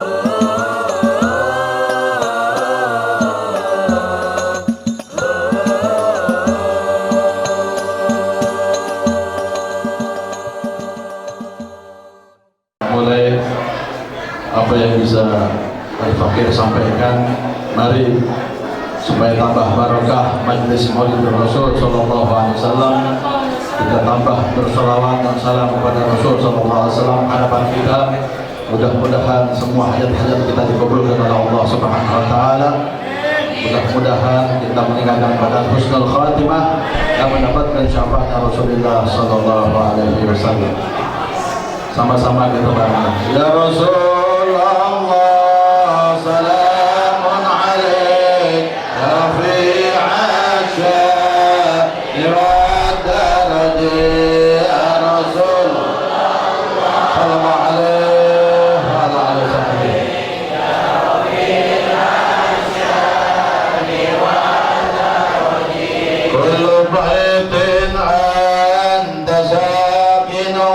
Mulai apa yang bisa Al-Fakir sampaikan, mari supaya tambah barokah majlis Maulid Rasul sallallahu alaihi wasallam, kita tambah berselawat dan salam kepada Rasul sallallahu alaihi wasallam. Harapan kita mudah-mudahan semua hajat-hajat kita dikabulkan oleh Allah Subhanahu wa taala. Mudah-mudahan kita meninggalkan pada husnul khatimah dan mendapatkan syafaat Rasulullah sallallahu alaihi wasallam. Sama-sama kita bangga. Ya Rasulullah, salamun alaik, rafi'ash sya'ir ad-daraji, ya Rasulullah, sallallahu alaihi wa ala alihi wasallam. Ya rafi'ash sya'ir ad-daraji, kullu baitin anta sakinu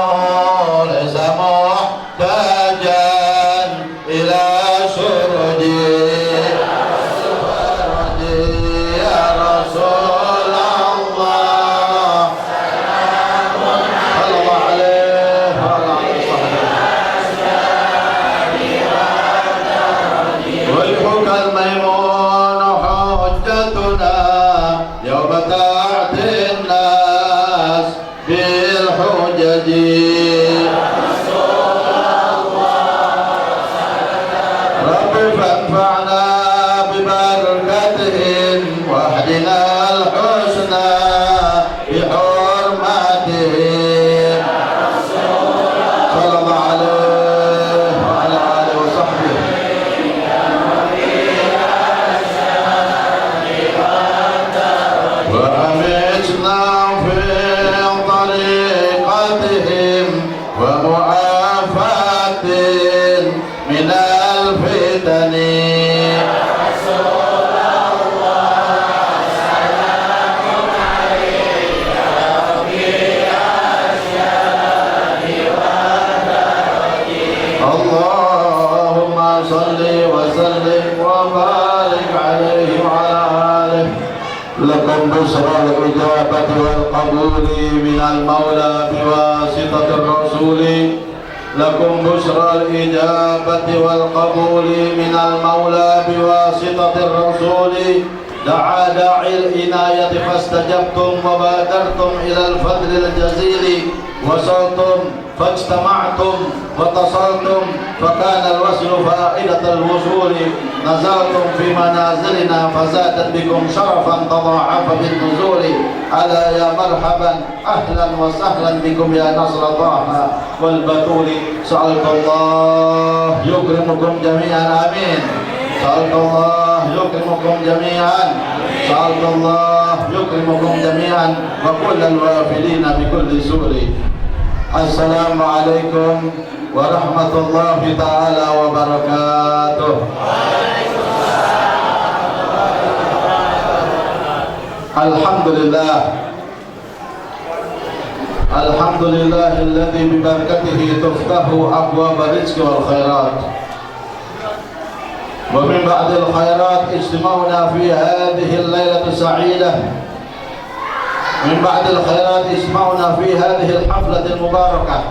لكم بشرى الإجابة والقبول من المولى بواسطة الرسول. لكم بشرى الإجابة والقبول من المولى بواسطة الرسول. دعا داعي العناية فاستجبتم وبادرتم إلى الفضل الجزيل. وصلتم فاجتمعتم واتصلتم فكان الوصل فائدة الوصول. نزلتم في منازلنا فزادت بكم شرفا تضاعف بالنزول. ألا يا مرحبا أهلا وسهلا بكم يا نصر طه والبتول. سألت الله يكرمكم جميعا آمين. سألت الله يكرمكم جميعا. سألت الله يكرمكم جميعا وكل الوافلين بكل سور. السلام عليكم ورحمة الله تعالى وبركاته. Alhamdulillah. Alhamdulillah alladzi bi barakatihi tuftahu abwaab rizqi wal khairat. Wa min ba'dil khairat ijtima'una fi hadhihi al-lailati as-sa'idah. Min ba'dil khairat ijtima'una fi hadhihi al-haflati al-mubarakah.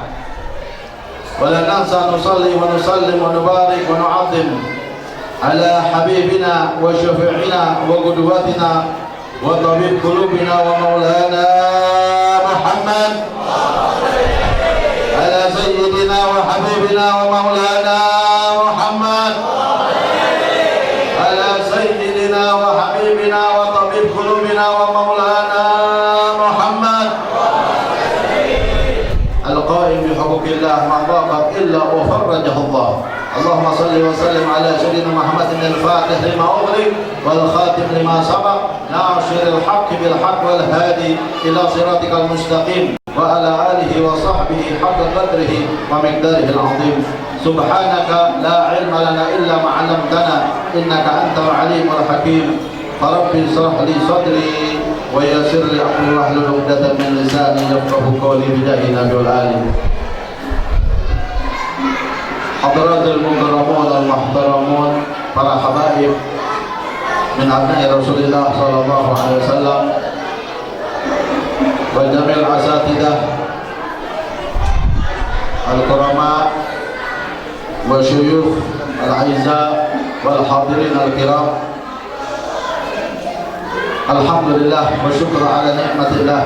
Wa la nansa nusalli wa nusallim wa nubarik wa nu'azzim ala habibina wa syafi'ina wa qudwatina wa tabib qulubina wa maulana Muhammad ala sayyidina wa habibina wa maulana Muhammad ala sayyidina wa habibina wa tabib qulubina wa maulana Muhammad al-qaim bi huquqillah ma dhaqat illa wa farrajahu Allah. اللهم صل وسلم على سيدنا محمد الفاتح لما أغلق والخاتم لما سبق ناصر الحق بالحق والهادي إلى صراطك المستقيم وعلى آله وصحبه حق قدره ومقداره العظيم. سبحانك لا علم لنا إلا ما علمتنا إنك أنت العليم الحكيم. فرب اشرح لي صدري ويسر لي أمري واحلل عقدة من لساني يفقهوا قولي بجاه النبي والآل. Hadratul mukarramun al-muhtaramun, para habaib min abna'i Rasulillah sallallahu alaihi wasallam wa jamil asatidah al-kurama wa syuyukh al-aizza wal hadirin al-kiram. Alhamdulillah wa syukur ala ni'matillah.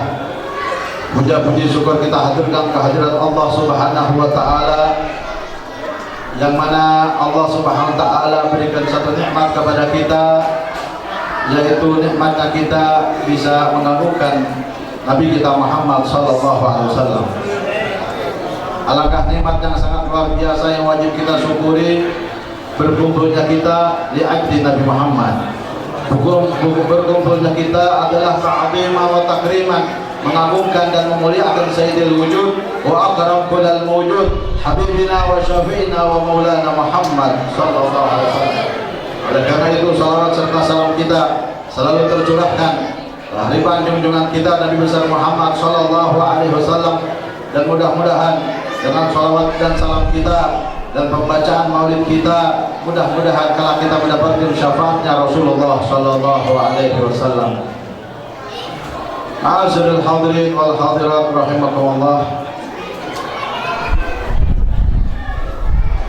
Puja-puji syukur kita hadirkan kehadiran Allah Subhanahu wa taala, yang mana Allah Subhanahu wa taala berikan satu nikmat kepada kita, yaitu nikmatnya kita bisa mengagungkan Nabi kita Muhammad sallallahu alaihi wasallam. Alangkah nikmat yang sangat luar biasa yang wajib kita syukuri, berkumpulnya kita li ajli Nabi Muhammad. Berkumpulnya kita adalah ta'zima wa takriman, mengagungkan dan memuliakan Sayyidil Wujud wa akram kullal mawjud habibina wa syafi'ina wa maulana Muhammad sallallahu alaihi wasallam. Oleh karena itu salawat serta salam kita selalu tercurahkan hariban junjungan kita Nabi besar Muhammad sallallahu alaihi wasallam, dan mudah-mudahan dengan salawat dan salam kita dan pembacaan maulid kita, mudah-mudahan kalau kita mendapatkan syafaatnya Rasulullah sallallahu alaihi wasallam. Ma'asyiral hadirin wal hadirat rahimakumullah.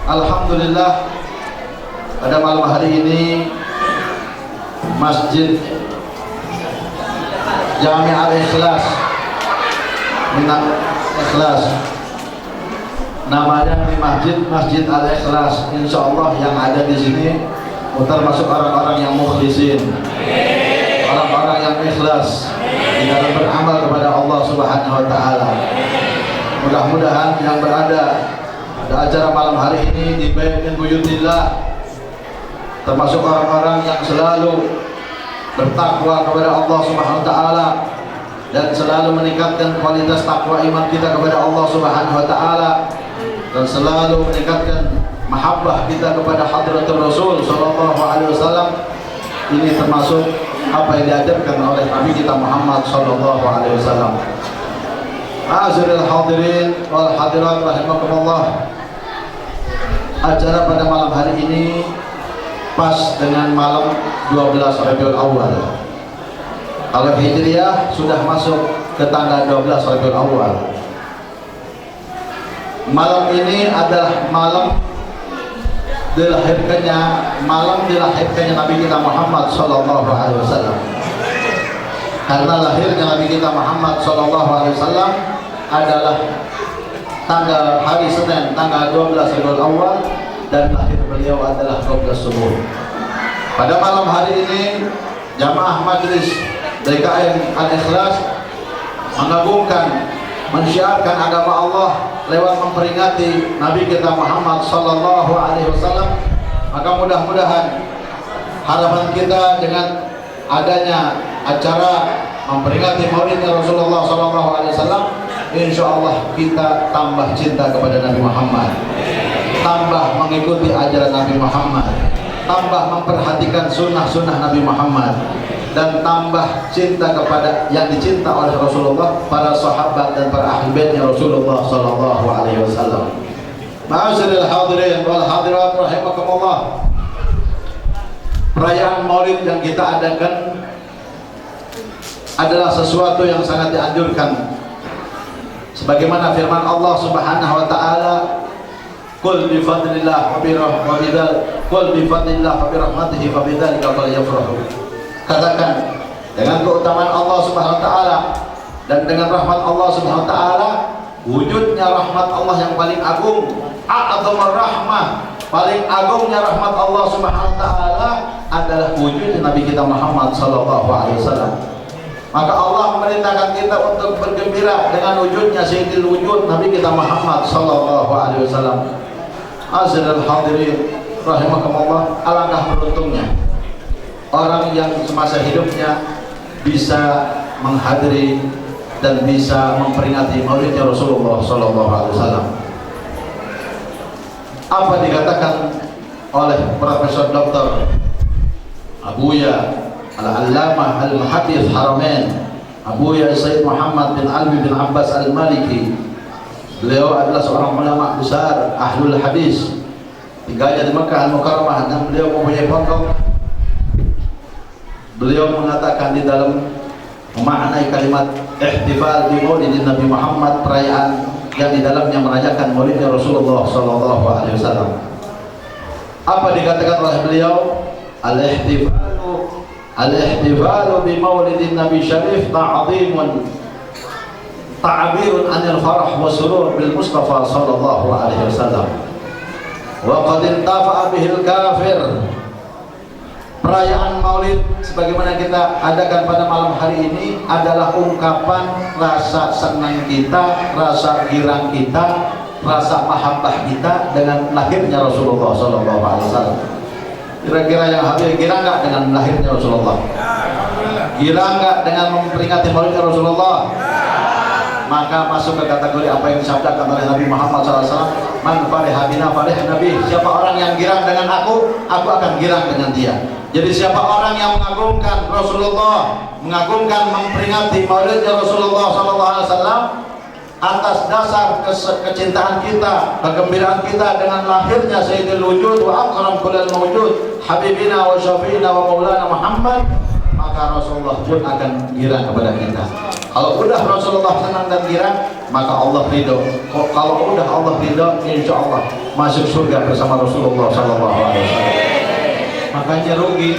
Alhamdulillah, pada malam hari ini Masjid Jami' Al-Ikhlas, Minat Ikhlas, namanya di Masjid Al-Ikhlas, insyaallah yang ada di sini termasuk orang-orang yang mukhlisin, orang-orang yang ikhlas di dalam beramal kepada Allah Subhanahu wa taala. Mudah-mudahan yang berada pada acara malam hari ini di Bait min Buyutillah termasuk orang-orang yang selalu bertakwa kepada Allah Subhanahu wa taala dan selalu meningkatkan kualitas takwa iman kita kepada Allah Subhanahu wa taala, dan selalu meningkatkan mahabbah kita kepada hadratul Rasul sallallahu alaihi wasallam. Ini termasuk apa yang diajarkan oleh Nabi kita Muhammad sallallahu alaihi wasallam. Ma'asyiral hadirin wal hadirat rahimakumullah. Acara pada malam hari ini pas dengan malam 12 Rabiul Awal. Kalau Hijriah sudah masuk ke tanggal 12 Rabiul Awal. Malam ini adalah malam dilahirkannya Nabi kita Muhammad sallallahu alaihi wasallam. Karena lahirnya Nabi kita Muhammad sallallahu alaihi wasallam adalah tanggal hari Senin tanggal 12 Rabiul Awal, dan lahir beliau adalah 12 subuh. Pada malam hari ini jamaah Majlis DKM Al-Ikhlas mengagungkan, mensyiarkan agama Allah lewat memperingati Nabi kita Muhammad sallallahu alaihi wasallam. Maka mudah-mudahan harapan kita dengan adanya acara memperingati maulidnya Rasulullah sallallahu alaihi wasallam, insyaallah kita tambah cinta kepada Nabi Muhammad, tambah mengikuti ajaran Nabi Muhammad, tambah memperhatikan sunnah-sunnah Nabi Muhammad, dan tambah cinta kepada yang dicinta oleh Rasulullah, para sahabat dan para ahli baitnya Rasulullah sallallahu alaihi wasallam. Ma'asyiral hadirin wal hadirat rahimakumullah. Perayaan Maulid yang kita adakan adalah sesuatu yang sangat dianjurkan. Sebagaimana firman Allah Subhanahu wa taala, "Qul bi fadlillah wa bi rahmatihi fa bidzalika falyafrahu." Katakan, dengan keutamaan Allah Subhanahu wa taala dan dengan rahmat Allah Subhanahu wa taala, wujudnya rahmat Allah yang paling agung, a'zamur rahmah, paling agungnya rahmat Allah Subhanahu wa taala adalah wujudnya Nabi kita Muhammad sallallahu alaihi wasallam. Maka Allah memerintahkan kita untuk bergembira dengan wujudnya Sayyidil Wujud Nabi kita Muhammad sallallahu alaihi wasallam. Azizul hadirin rahimakumullah, alangkah beruntungnya orang yang semasa hidupnya bisa menghadiri dan bisa memperingati maulidnya Rasulullah sallallahu alaihi wasallam. Apa dikatakan oleh Profesor Dr. Abuya Al-Allamah Al-Muhaddits Haramain, Abuya Sayyid Muhammad bin Alwi bin Abbas Al-Maliki. Beliau adalah seorang ulama besar ahlul hadis tinggalnya di Mekah Al-Mukarramah dan beliau mempunyai pondok. Beliau mengatakan di dalam memaknai kalimat ihtifal bi maulidin Nabi Muhammad, perayaan yang di dalamnya merayakan maulidnya Rasulullah sallallahu alaihi wasallam. Apa dikatakan oleh beliau? Al-ihtifalu bi maulidin Nabi syarif ta'zimun ta'birun anil farah wa surur bil Mustafa sallallahu alaihi wasallam. Wa qad intafa'a bihil kafir. Perayaan Maulid sebagaimana kita adakan pada malam hari ini adalah ungkapan rasa senang kita, rasa girang kita, rasa mahabbah kita dengan lahirnya Rasulullah sallallahu alaihi wasallam. Kira-kira yang hadir girang enggak dengan lahirnya Rasulullah? Girang enggak dengan memperingati Maulidnya Rasulullah? Maka masuk ke kategori apa yang disabdakan oleh Nabi Muhammad SAW, man fariha bina farih Nabi. Siapa orang yang girang dengan aku akan girang dengan dia. Jadi siapa orang yang mengagungkan Rasulullah, mengagungkan memperingati Maulidnya Rasulullah SAW atas dasar kecintaan kita, kegembiraan kita dengan lahirnya Sayyidul Wujud wa akram kullal mawjud habibina wa syafi'ina wa maulana Muhammad, maka Rasulullah pun akan girang kepada kita. Kalau udah Rasulullah senang dan girang, maka Allah ridho. Kalau udah Allah ridho, insya Allah masuk surga bersama Rasulullah sallallahu alaihi wasallam. Makanya rugi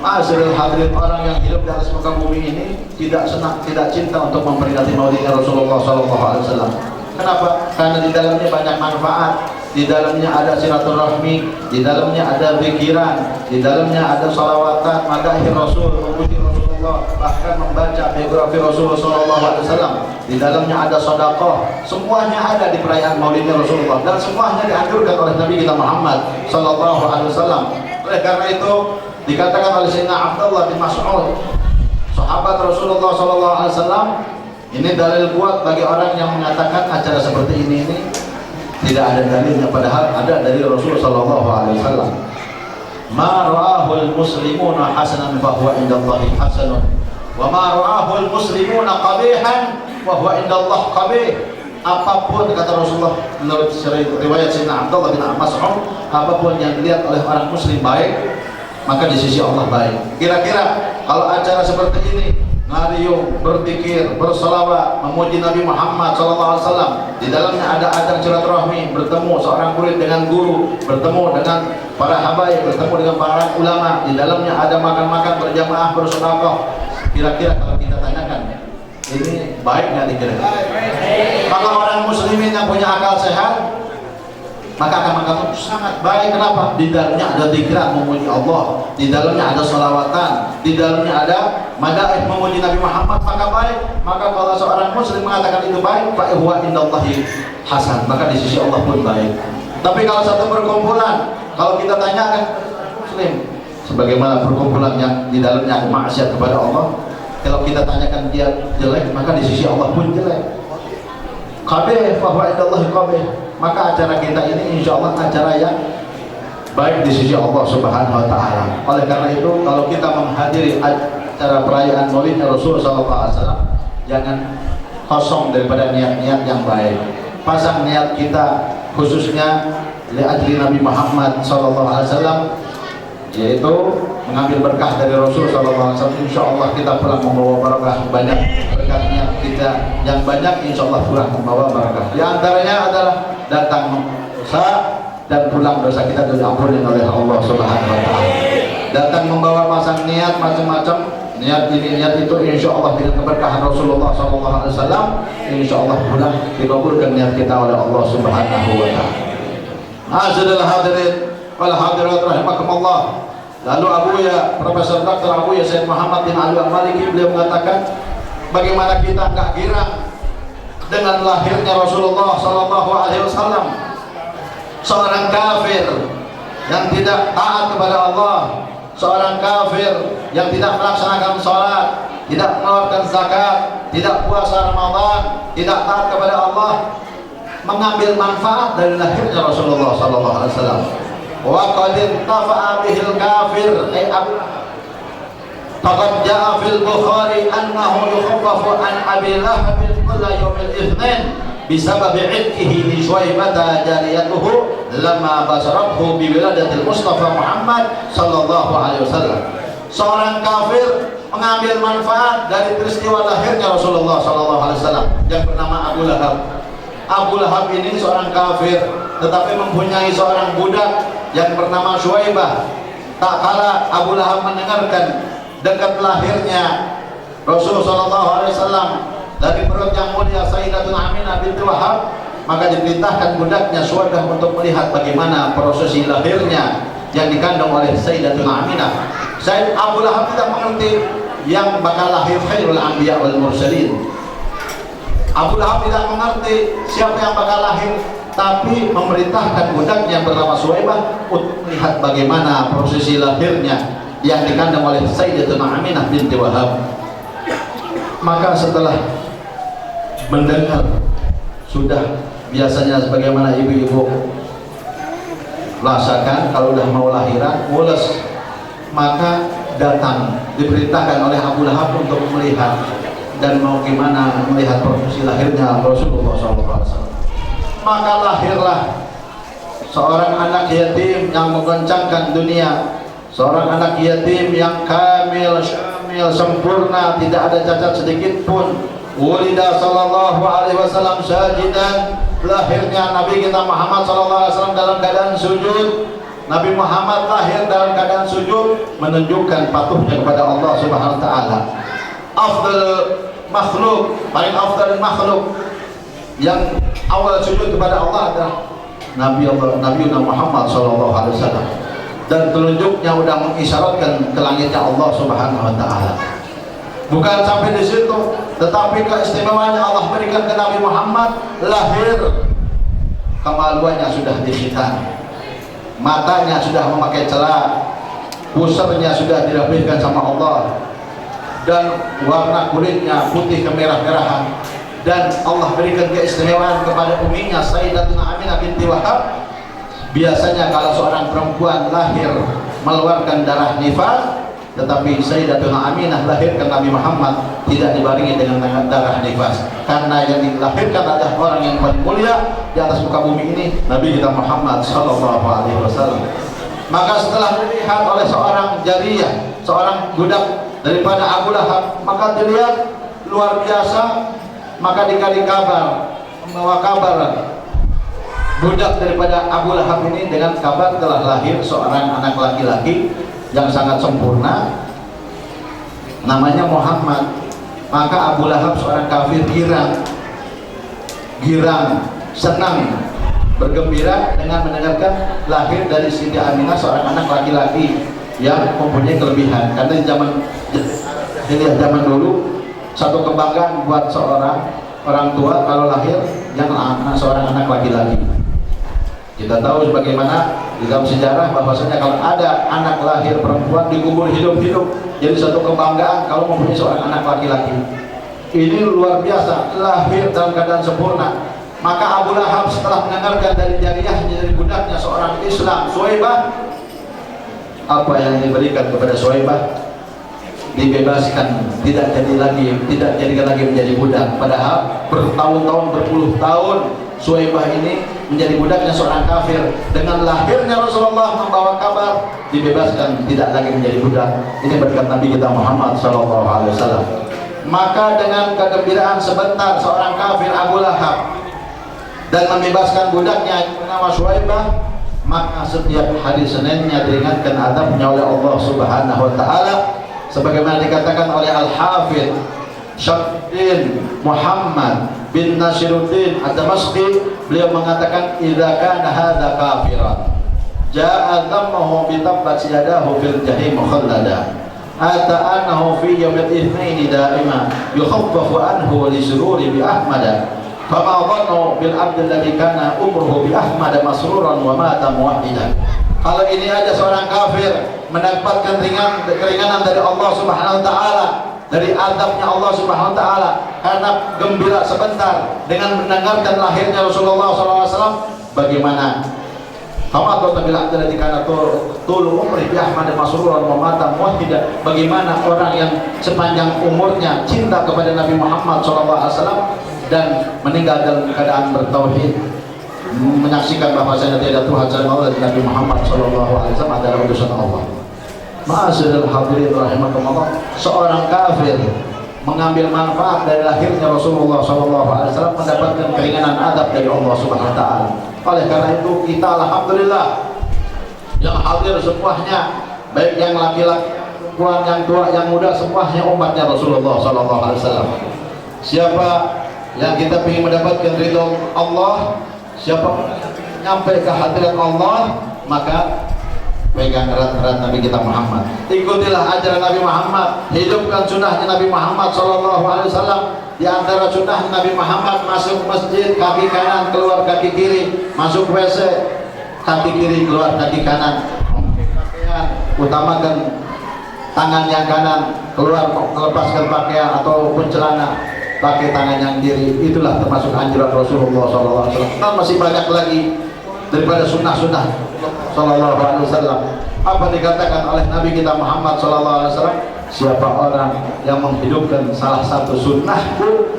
Ma'asyiral hadirin, orang yang hidup di atas muka bumi ini tidak senang, tidak cinta untuk memperingati maulidnya Rasulullah sallallahu alaihi wasallam. Kenapa? Karena di dalamnya banyak manfaat. Di dalamnya ada silaturahmi, di dalamnya ada pikiran, di dalamnya ada salawatan, madahi Rasul, memuji Rasulullah, bahkan membaca biografi Rasulullah SAW. Di dalamnya ada sedekah. Semuanya ada di perayaan Maulidnya Rasulullah dan semuanya dianjurkan oleh Nabi kita Muhammad SAW. Oleh karena itu dikatakan oleh Sayyidina Abdullah bin Mas'ud, sahabat Rasulullah SAW, ini dalil kuat bagi orang yang mengatakan acara seperti ini tidak ada dalilnya, padahal ada dari Rasulullah sallallahu alaihi wasallam. Ma ra'ahul muslimuna hasanan fa huwa indallahi hasanun wa ma ra'ahul muslimuna qabihan wa huwa indallahi qabih. Apapun kata Rasulullah menurut riwayat Sayyidina Abdullah bin Mas'ud, apapun yang dilihat oleh orang muslim baik, maka di sisi Allah baik. Kira-kira kalau acara seperti ini, ngariung, berzikir, berselawat, memuji Nabi Muhammad SAW, di dalamnya ada ajang silaturahmi, bertemu seorang murid dengan guru, bertemu dengan para habaib, bertemu dengan para ulama, di dalamnya ada makan-makan berjamaah, bersedekah. Kira-kira kalau kita tanyakan, ini baik nggak dikira-kira? Maka orang muslimin yang punya akal sehat, maka akan mengatakan sangat baik. Kenapa? Di dalamnya ada zikran memuji Allah, di dalamnya ada salawatan, di dalamnya ada madaih memuji Nabi Muhammad, maka baik. Maka kalau seorang muslim mengatakan itu baik, fa huwa indallahi hasan, maka di sisi Allah pun baik. Tapi kalau satu perkumpulan, kalau kita tanyakan muslim, sebagaimana perkumpulan yang di dalamnya ada maksiat kepada Allah, kalau kita tanyakan dia jelek, maka di sisi Allah pun jelek. Qabih fa huwa indallahi qabih. Maka acara kita ini insya Allah acara yang baik di sisi Allah Subhanahu wa Ta'ala. Oleh karena itu, kalau kita menghadiri acara perayaan Maulidnya Rasulullah SAW, jangan kosong daripada niat-niat yang baik. Pasang niat kita khususnya li ajli Nabi Muhammad SAW, yaitu mengambil berkah dari Rasul SAW. Insya Allah kita pulang membawa barakah banyak. Berkatnya kita yang banyak, insya Allah pulang membawa barakah. Di antaranya adalah datang dosa dan pulang dosa kita diampuni oleh Allah Subhanahu wa Ta'ala. Datang membawa pasang niat macam-macam, niat ini niat itu, insya Allah dengan keberkahan Rasulullah SAW, insya Allah pulang dikabulkan niat kita oleh Allah Subhanahu wa Ta'ala. Azizul hadirin wal hadirat rahimakumullah. Lalu Abuya, Profesor Dr. Abuya Sayyid Muhammad bin Ali Al-Maliki, beliau mengatakan bagaimana kita enggak girang dengan lahirnya Rasulullah sallallahu alaihi wasallam, seorang kafir yang tidak taat kepada Allah, seorang kafir yang tidak melaksanakan salat, tidak mengeluarkan zakat, tidak puasa Ramadan, tidak taat kepada Allah, mengambil manfaat dari lahirnya Rasulullah sallallahu alaihi wasallam. Wa qad intafa'a bihil kafir ay faqad jaa fil Bukhari annahu yukhaffafu an Abi Lahab kulla yawmil itsnin bisabab idkihi li Syuaibata jariyatuhu lama basarathu bi wiladatil Mustafa Muhammad sallallahu alaihi wasallam. Seorang kafir mengambil manfaat dari peristiwa lahirnya Rasulullah sallallahu alaihi wasallam yang bernama Abu Lahab. Abu Lahab ini seorang kafir tetapi mempunyai seorang budak yang bernama Syuaibah. Tak kala Abu Lahab mendengarkan dekat lahirnya Rasulullah sallallahu alaihi wasallam dari perut yang mulia Sayyidatuna Aminah binti Wahab, maka diperintahkan budaknya Syuaibah untuk melihat bagaimana prosesi lahirnya yang dikandung oleh Sayyidatuna Aminah. Sayyid Abu Lahab tidak mengerti yang bakal lahir khairul anbiya wal mursalin. Abu Lahab tidak mengerti siapa yang bakal lahir, tapi memerintahkan budaknya bernama Syuaibah untuk melihat bagaimana prosesi lahirnya yang dikandung oleh Sayyidatuna Aminah binti Wahab. Maka setelah mendengar, sudah biasanya sebagaimana ibu-ibu rasakan kalau udah mau lahiran mules, maka datang diperintahkan oleh Abu Lahab untuk melihat dan mau gimana melihat prosesi lahirnya Rasulullah SAW. Maka lahirlah seorang anak yatim yang menggoncangkan dunia, seorang anak yatim yang kamil, syamil, sempurna, tidak ada cacat sedikit pun. Ulida sallallahu alaihi wasallam sajidan, lahirnya Nabi kita Muhammad sallallahu alaihi wasallam dalam keadaan sujud. Nabi Muhammad lahir dalam keadaan sujud, menunjukkan patuhnya kepada Allah Subhanahu wa taala. Afdal makhluk, paling afdal makhluk yang awal sujud kepada Allah adalah Nabi Muhammad sallallahu alaihi wasallam. Dan telunjuknya sudah mengisyaratkan ke langitnya Allah Subhanahu wa taala. Bukan sampai di situ, tetapi keistimewaannya Allah berikan ke Nabi Muhammad lahir, kemaluannya sudah dikhitan, matanya sudah memakai celak, pusernya sudah dirapihkan sama Allah, dan warna kulitnya putih kemerah-merahan. Dan Allah berikan keistimewaan kepada uminya Sayyidatuna Aminah binti Wahab. Biasanya kalau seorang perempuan lahir mengeluarkan darah nifas, tetapi Sayyidatuna Aminah lahirkan Nabi Muhammad tidak dibarengi dengan darah nifas, karena yang dilahirkan adalah orang yang paling mulia di atas muka bumi ini, Nabi kita Muhammad sallallahu alaihi wasallam. Maka setelah dilihat oleh seorang jariyah, seorang budak daripada Abu Lahab, maka dilihat luar biasa, maka dikasih kabar, membawa kabar budak daripada Abu Lahab ini dengan kabar telah lahir seorang anak laki-laki yang sangat sempurna, namanya Muhammad. Maka Abu Lahab seorang kafir girang, senang, bergembira dengan mendengarkan lahir dari Siti Aminah seorang anak laki-laki yang mempunyai kelebihan. Karena di zaman dulu satu kebanggaan buat seorang orang tua kalau lahir yang seorang anak laki-laki. Kita tahu sebagaimana di dalam sejarah bahwasanya kalau ada anak lahir perempuan dikubur hidup-hidup, jadi satu kebanggaan kalau mempunyai seorang anak laki-laki. Ini luar biasa, lahir dalam keadaan sempurna. Maka Abu Lahab setelah mendengarkan dari jariyahnya, dari budaknya seorang Islam, Syuaibah, apa yang diberikan kepada Syuaibah? Dibebaskan, tidak jadikan lagi menjadi budak. Padahal bertahun-tahun, berpuluh tahun Syuaibah ini menjadi budaknya seorang kafir. Dengan lahirnya Rasulullah membawa kabar, dibebaskan, tidak lagi menjadi budak. Ini berkat Nabi kita Muhammad sallallahu alaihi wasallam. Maka dengan kegembiraan sebentar seorang kafir Abu Lahab dan membebaskan budaknya bernama Syuaibah, maka setiap hari Seninnya diingatkan adabnya oleh Allah Subhanahu wa taala, sebagaimana dikatakan oleh Al-Hafidz Syamsuddin Muhammad bin Nasiruddin Ad-Damashqi, beliau mengatakan idza kana hadza kafiran jaa dhammuhu bi tabbat yadahu fil jahim khallada ata annahu fi yawmil itsnain daima yukhaffafu anhu li sururi bi ahmada fama dhannu bil abd alladhi kana umruhu bi ahmada masruran wa mata muwahhidan. Kalau ini aja seorang kafir mendapatkan keringanan dari Allah Subhanahu wa taala, dari adabnya Allah Subhanahu wa taala, karena gembira sebentar dengan mendengarkan lahirnya Rasulullah SAW, bagaimana bagaimana orang yang sepanjang umurnya cinta kepada Nabi Muhammad SAW dan meninggal dalam keadaan bertauhid, menyaksikan bahwasanya tidak ada Tuhan selain Allah dan Nabi Muhammad SAW adalah utusan Allah. Ma'asyiral hadirin rahimakumullah, seorang kafir mengambil manfaat dari lahirnya Rasulullah SAW mendapatkan keringanan adab dari Allah Subhanahu wa taala. Oleh karena itu kita alhamdulillah yang hadir semuanya, baik yang laki-laki, yang tua, yang muda, semuanya umatnya Rasulullah SAW. Siapa yang kita ingin mendapatkan ridho Allah, siapa nyampe ke hadirat Allah, maka pegang erat-erat Nabi kita Muhammad, ikutilah ajaran Nabi Muhammad, hidupkan sunnahnya Nabi Muhammad SAW. Di antara sunnah Nabi Muhammad, masuk masjid kaki kanan, keluar kaki kiri, masuk WC kaki kiri, keluar kaki kanan, utamakan tangan yang kanan, keluar melepaskan pakaian ataupun celana pakai tangan yang kiri. Itulah termasuk anjuran Rasulullah SAW. Dan masih banyak lagi daripada sunnah-sunnah Sallallahu Alaihi Wasallam. Apa dikatakan oleh Nabi kita Muhammad Sallallahu Alaihi Wasallam? Siapa orang yang menghidupkan salah satu sunnahku,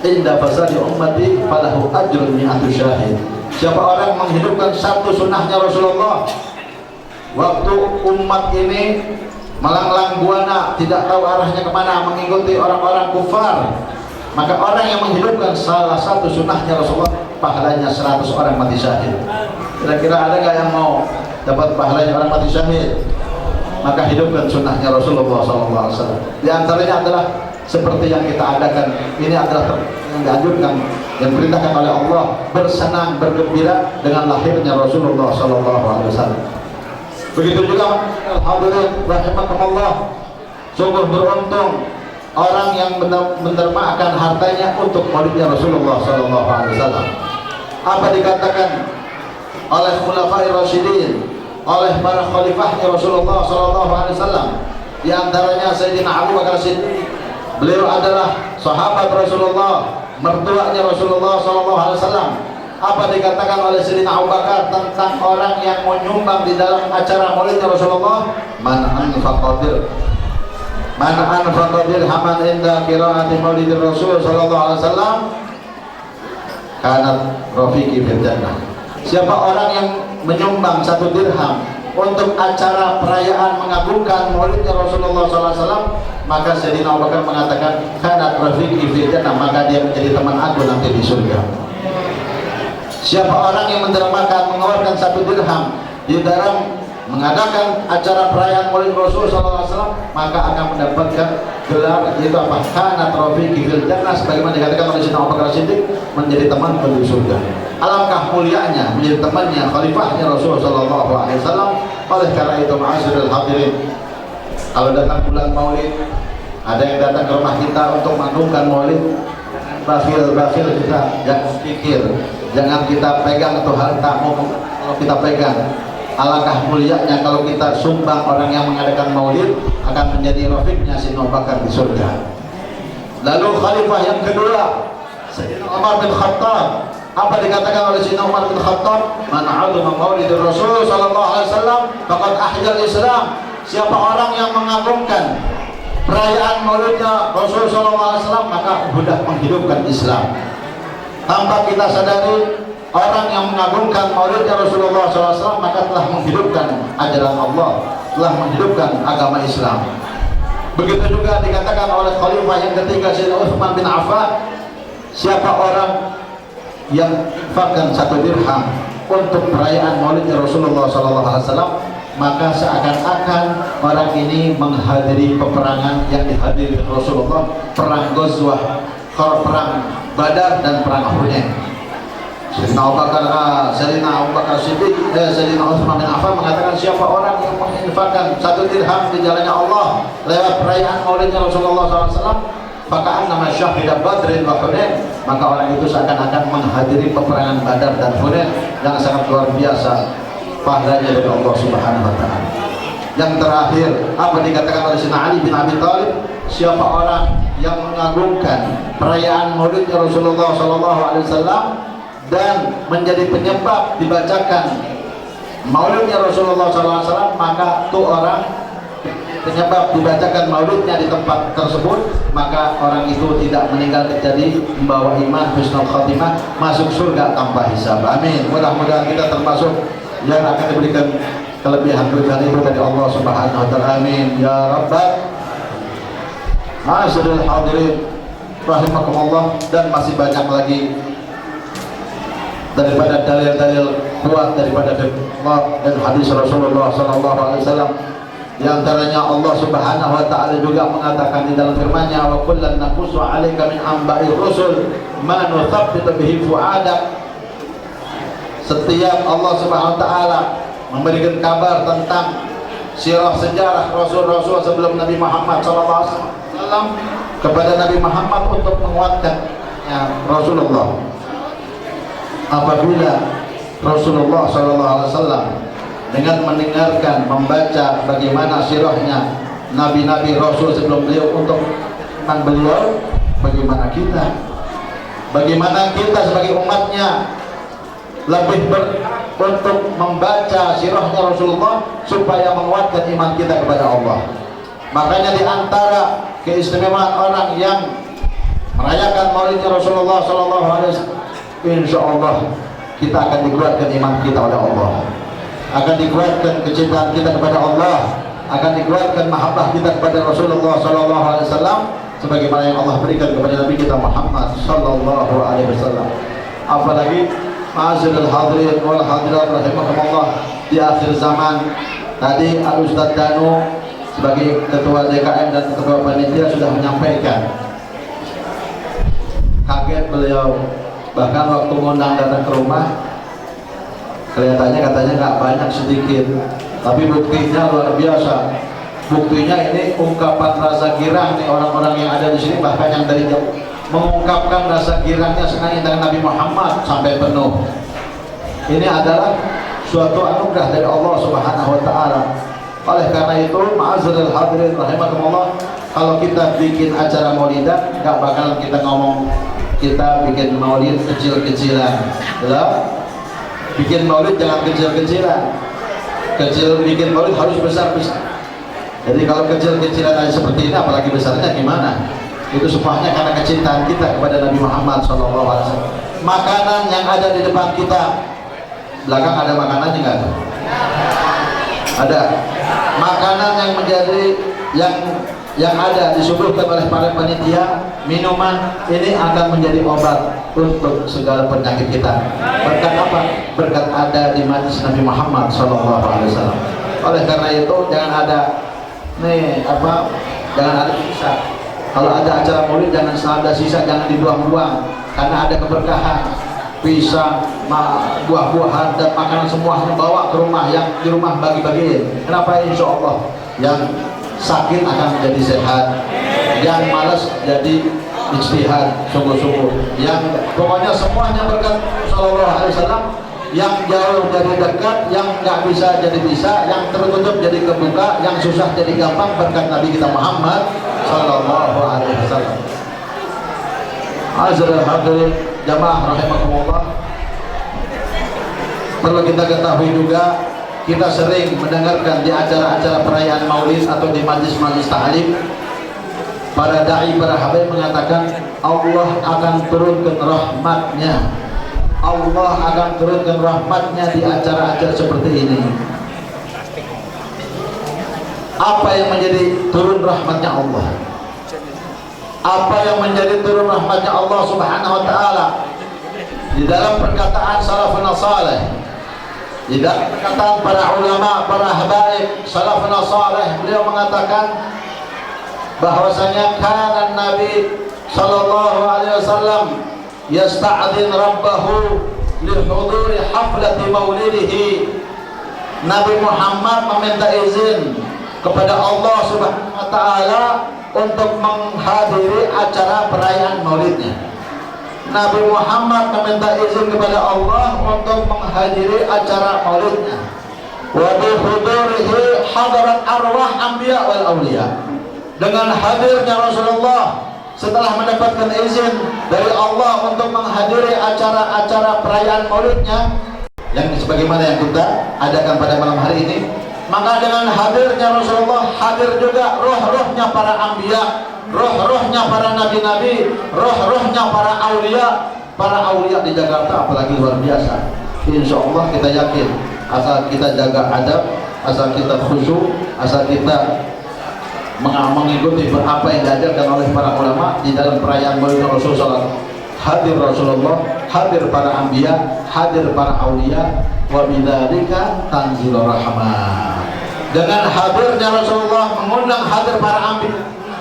inda fasadi ummati falahu ajrun mi'atu syahid. Siapa orang menghidupkan satu sunnahnya Rasulullah waktu umat ini melanglang buana, tidak tahu arahnya kemana, mengikuti orang-orang kufar, maka orang yang menghidupkan salah satu sunnahnya Rasulullah, pahalanya 100 orang mati syahid. Kira-kira ada nggak yang mau dapat pahalanya orang mati syahid? Maka hidupkan sunnahnya Rasulullah SAW. Di antaranya adalah seperti yang kita adakan ini, adalah yang dianjurkan dan diperintahkan oleh Allah, bersenang bergembira dengan lahirnya Rasulullah SAW. Begitu juga alhamdulillah rahimakumullah, sungguh beruntung orang yang mendermakan hartanya untuk maulidnya Rasulullah SAW. Apa dikatakan oleh Khulafair Rasyidin, oleh para khalifahnya Rasulullah SAW, di antaranya Sayyidina Abu Bakar Siddiq. Beliau adalah sahabat Rasulullah, mertuanya Rasulullah SAW. Apa dikatakan oleh Sayyidina Abu Bakar tentang orang yang menyumbang di dalam acara maulidnya Rasulullah? Man anfaqadir haman inda qiraati maulidir Rasul sallallahu alaihi wasallam kanat rafiqi fil jannah. Siapa orang yang menyumbang 1 dirham untuk acara perayaan mengagungkan maulidnya Rasulullah SAW, maka Sayyidina Abu Bakar mengatakan kanat rafiqi fil jannah, maka dia menjadi teman aku nanti di surga. Siapa orang yang mendermakan mengeluarkan 1 dirham di dalam mengadakan acara perayaan maulid Rasul SAW, maka akan mendapatkan gelar yaitu apa? Kanat rafiqi fil jannah, sebagaimana dikatakan oleh Sayyidina Abu Bakar Siddiq, menjadi teman di surga. Alangkah mulianya menjadi temannya, khalifahnya Rasul SAW. Oleh karena itu ma'asyiral hadirin, kalau datang bulan maulid, ada yang datang ke rumah kita untuk mengagungkan maulid, bakhil kita jangan pikir, jangan kita pegang atau harta. Kalau kita pegang, alangkah mulianya kalau kita sumbang orang yang mengadakan maulid, akan menjadi rafiqnya Sayyidina Abu Bakar di surga. Lalu khalifah yang kedua Sayyidina Umar bin Khattab. Apa dikatakan oleh Sayyidina Umar bin Khattab? Man 'azama maulidur Rasul sallallahu alaihi wasallam faqad ahyal Islam. Siapa orang yang mengagungkan perayaan maulidnya Rasul sallallahu alaihi wasallam, maka sudah menghidupkan Islam. Tanpa kita sadari, orang yang mengagungkan maulidnya Rasulullah SAW maka telah menghidupkan ajaran Allah, telah menghidupkan agama Islam. Begitu juga dikatakan oleh khalifah yang ketiga Sayyidina Utsman bin Affan, siapa orang yang infakkan 1 dirham untuk perayaan maulidnya Rasulullah SAW, maka seakan-akan orang ini menghadiri peperangan yang dihadiri Rasulullah, perang Ghazwah, perang Badar dan perang Hunain. Sayyidina Abu Bakar Siddiq, Sayyidina Utsman bin Affan mengatakan, siapa orang yang menginfakkan 1 dirham di jalannya Allah lewat perayaan maulidnya Rasulullah SAW, maka nama syahidah Badrin wa Hunain, maka orang itu seakan-akan menghadiri peperangan Badar dan Hunain yang sangat luar biasa pahalanya dari Allah Subhanahu wa taala. Yang terakhir, apa dikatakan oleh Sayyidina Ali bin Abi Thalib, siapa orang yang mengagungkan perayaan maulidnya Rasulullah SAW dan menjadi penyebab dibacakan maulidnya Rasulullah SAW, maka itu orang penyebab dibacakan maulidnya di tempat tersebut, maka orang itu tidak meninggal jadi membawa iman, husnul khotimah, masuk surga tanpa hisab. Amin. Mudah-mudahan kita termasuk yang akan diberikan kelebihan itu dari Allah Subhanahu wa taala. Amin ya rabbal alamin. Hadirin rahimakumullah, dan masih banyak lagi daripada dalil-dalil kuat daripada Allah dan hadis Rasulullah sallallahu alaihi wasallam. Di antaranya Allah Subhanahu wa taala juga mengatakan di dalam firman-Nya, wa kullan naqussu 'alaika min amba'ir rusul ma nuthabbitu bihi fu'adak. Setiap Allah Subhanahu wa taala memberikan kabar tentang sirah sejarah rasul-rasul sebelum Nabi Muhammad sallallahu alaihi wasallam kepada Nabi Muhammad untuk menguatkan Rasulullah. Apabila Rasulullah sallallahu alaihi wasallam dengan mendengarkan, membaca bagaimana sirahnya nabi-nabi rasul sebelum beliau untuk beliau, bagaimana kita sebagai umatnya lebih untuk membaca sirahnya Rasulullah supaya menguatkan iman kita kepada Allah. Makanya di antara keistimewaan orang yang merayakan maulidnya Rasulullah sallallahu alaihi wasallam, insyaallah kita akan dikuatkan iman kita oleh Allah, akan dikuatkan kecintaan kita kepada Allah, akan dikuatkan mahabbah kita kepada Rasulullah sallallahu alaihi wasallam sebagaimana yang Allah berikan kepada Nabi kita Muhammad sallallahu alaihi wasallam. Apalagi ma'asyiral hadirin wal hadirat rahimakumullah, di akhir zaman tadi Al-Ustaz Danu sebagai ketua DKM dan ketua panitia sudah menyampaikan. Kaget beliau, bahkan waktu ngundang datang ke rumah kelihatannya katanya nggak banyak, sedikit, tapi buktinya luar biasa. Buktinya ini ungkapan rasa girang nih orang-orang yang ada di sini, bahkan yang dari jauh mengungkapkan rasa girangnya senangnya dengan Nabi Muhammad sampai penuh. Ini adalah suatu anugerah dari Allah Subhanahu wa taala. Oleh karena itu, ma'aziril hadirin rahimakumullah, kalau kita bikin acara maulidan nggak bakalan kita ngomong kita bikin maulid kecil-kecilan. Bikin maulid jangan kecil-kecilan. Bikin maulid harus besar-besar. Jadi kalau kecil-kecilan aja seperti ini, apalagi besarnya gimana? Itu semuanya karena kecintaan kita kepada Nabi Muhammad SAW. Makanan yang ada di depan kita, belakang ada makanannya nggak ada? Ada. Makanan yang menjadi yang ada disuguhkan oleh para panitia, minuman ini akan menjadi obat untuk segala penyakit kita. Berkat apa? Berkat ada di majlis Nabi Muhammad SAW. Oleh karena itu jangan ada jangan ada sisa. Kalau ada acara maulid jangan ada sisa, jangan dibuang-buang, karena ada keberkahan. Pisang, buah-buahan dan makanan semuanya bawa ke rumah, yang di rumah bagi-bagiin. Kenapa? Insya Allah yang sakit akan menjadi sehat, yang malas jadi ijtihad sungguh-sungguh, yang pokoknya semuanya berkat sallallahu alaihi wasallam. Yang jauh jadi dekat, yang nggak bisa jadi bisa, yang tertutup jadi kebuka, yang susah jadi gampang berkat Nabi kita Muhammad sallallahu alaihi wasallam. Azrul hadirin jamaah rahimakumullah, perlu kita ketahui juga, kita sering mendengarkan di acara-acara perayaan maulid atau di majlis-majlis ta'lim, para da'i, para habaib mengatakan Allah akan turunkan rahmatnya, Allah akan turunkan rahmatnya di acara-acara seperti ini. Apa yang menjadi turun rahmatnya Allah? Apa yang menjadi turun rahmatnya Allah Subhanahu wa taala? Di dalam perkataan salafun salih, di dalam perkataan para ulama, para habaib salafun salih, beliau mengatakan bahwasanya kana Nabi sallallahu alaihi wasallam yasta'dzin rabbahu li huduri haflati maulidihi. Nabi Muhammad meminta izin kepada Allah Subhanahu wa taala untuk menghadiri acara perayaan maulidnya. Nabi Muhammad meminta izin kepada Allah untuk menghadiri acara maulidnya. Wa bi hudurihi hadarat arwah anbiya wal auliya. Dengan hadirnya Rasulullah setelah mendapatkan izin dari Allah untuk menghadiri acara-acara perayaan maulidnya yang sebagaimana yang kita adakan pada malam hari ini, Maka dengan hadirnya Rasulullah, hadir juga roh-rohnya para anbiya, roh-rohnya para nabi-nabi, roh-rohnya para aulia. Para aulia di Jakarta apalagi luar biasa. Insya Allah kita yakin, asal kita jaga adab, asal kita khusyuk, asal kita mengikuti apa yang diajarkan oleh para ulama di dalam perayaan Maulid Rasulullah. Hadir Rasulullah, hadir para anbiya, hadir para aulia, wa bidzalika tanzilur rahmah. Dengan hadirnya Rasulullah mengundang hadir para anbiya,